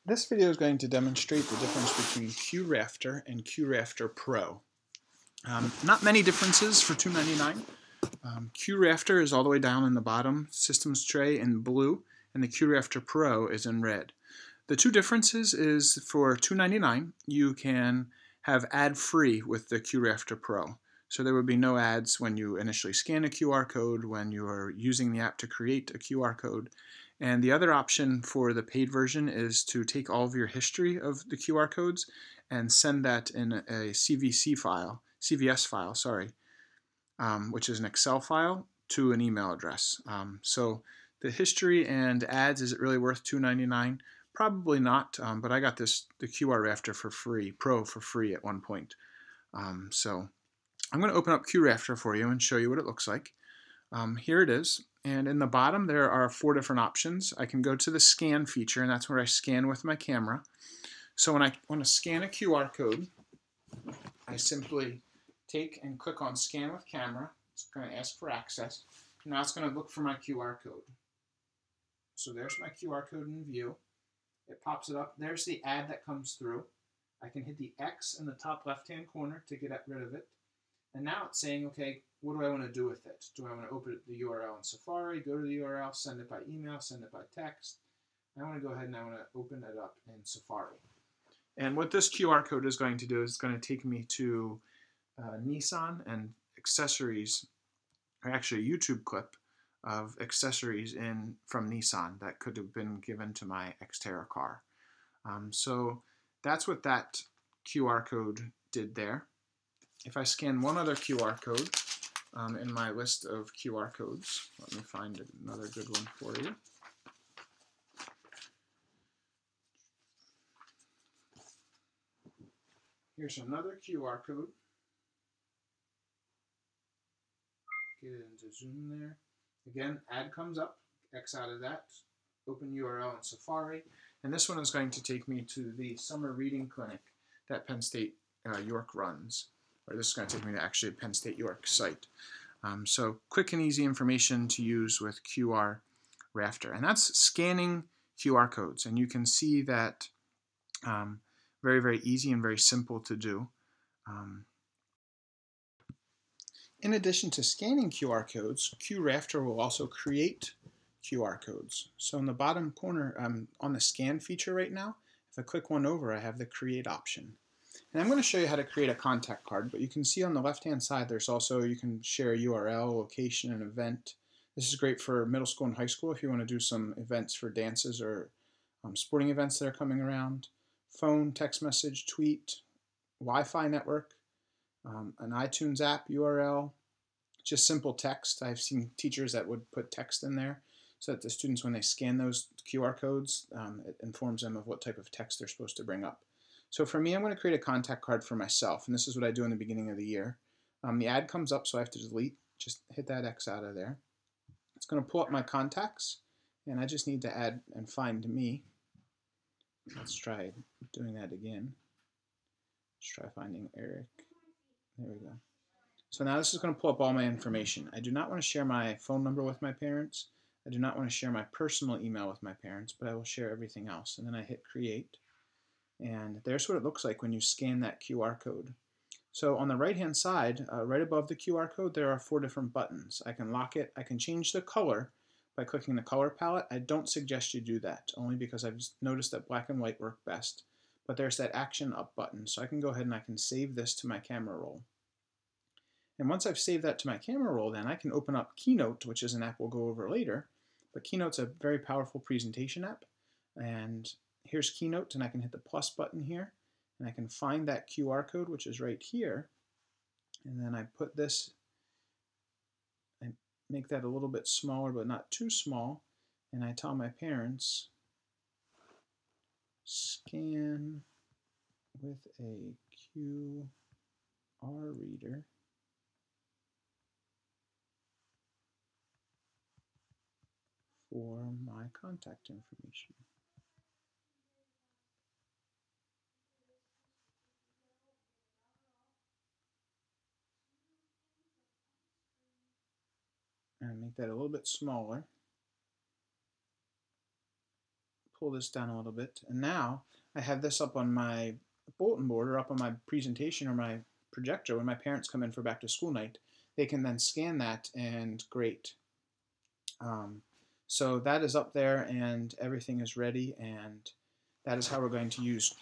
This video is going to demonstrate the difference between QRafter and QRafter Pro. Not many differences for $2.99. QRafter is all the way down in the bottom systems tray in blue, and the QRafter Pro is in red. The two differences is for $2.99 you can have ad-free with the QRafter Pro. So there would be no ads when you initially scan a QR code, when you are using the app to create a QR code. And the other option for the paid version is to take all of your history of the QR codes and send that in a CVS file, which is an Excel file, to an email address. So the history and ads, is it really worth $2.99? Probably not, but I got the QRafter for free, Pro for free at one point. So I'm going to open up QRafter for you and show you what it looks like. Here it is, and in the bottom there are 4 different options. I can go to the scan feature, and that's where I scan with my camera. So when I want to scan a QR code, I simply take and click on Scan with Camera. It's going to ask for access. Now it's going to look for my QR code. So there's my QR code in view. It pops it up. There's the ad that comes through. I can hit the X in the top left-hand corner to get rid of it. And now it's saying, okay, what do I want to do with it? Do I want to open the URL in Safari, go to the URL, send it by email, send it by text? I want to go ahead and I want to open it up in Safari. And what this QR code is going to do is it's going to take me to Nissan and accessories, or actually a YouTube clip of accessories from Nissan that could have been given to my Xterra car. So that's what that QR code did there. If I scan one other QR code in my list of QR codes, let me find another good one for you. Here's another QR code. Get it into zoom there. Again, ad comes up, X out of that, open URL in Safari, and this one is going to take me to the summer reading clinic that Penn State York runs. Or this is going to take me to actually Penn State York site. So quick and easy information to use with QRafter. And that's scanning QR codes. And you can see that very, very easy and very simple to do. In addition to scanning QR codes, QRafter will also create QR codes. So in the bottom corner, on the scan feature right now, if I click one over, I have the create option. And I'm going to show you how to create a contact card, but you can see on the left-hand side there's also, you can share a URL, location, and event. This is great for middle school and high school if you want to do some events for dances or sporting events that are coming around. Phone, text message, tweet, Wi-Fi network, an iTunes app URL, just simple text. I've seen teachers that would put text in there so that the students, when they scan those QR codes, it informs them of what type of text they're supposed to bring up. So for me, I'm going to create a contact card for myself, and this is what I do in the beginning of the year. The ad comes up, so I have to delete. Just hit that X out of there. It's going to pull up my contacts, and I just need to add and find me. Let's try doing that again. Let's try finding Eric. There we go. So now this is going to pull up all my information. I do not want to share my phone number with my parents. I do not want to share my personal email with my parents, but I will share everything else. And then I hit create. And there's what it looks like when you scan that QR code. So on the right-hand side, right above the QR code, there are 4 different buttons. I can lock it. I can change the color by clicking the color palette. I don't suggest you do that, only because I've noticed that black and white work best. But there's that action up button. So I can go ahead and I can save this to my camera roll. And once I've saved that to my camera roll, then I can open up Keynote, which is an app we'll go over later. But Keynote's a very powerful presentation app. And here's Keynote, and I can hit the plus button here, and I can find that QR code, which is right here, and then I put this, I make that a little bit smaller, but not too small, and I tell my parents, scan with a QR reader for my contact information. And make that a little bit smaller. pull this down a little bit, and now I have this up on my bulletin board or up on my presentation or my projector. When my parents come in for back to school night, they can then scan that, and great. So that is up there and everything is ready, and that is how we're going to use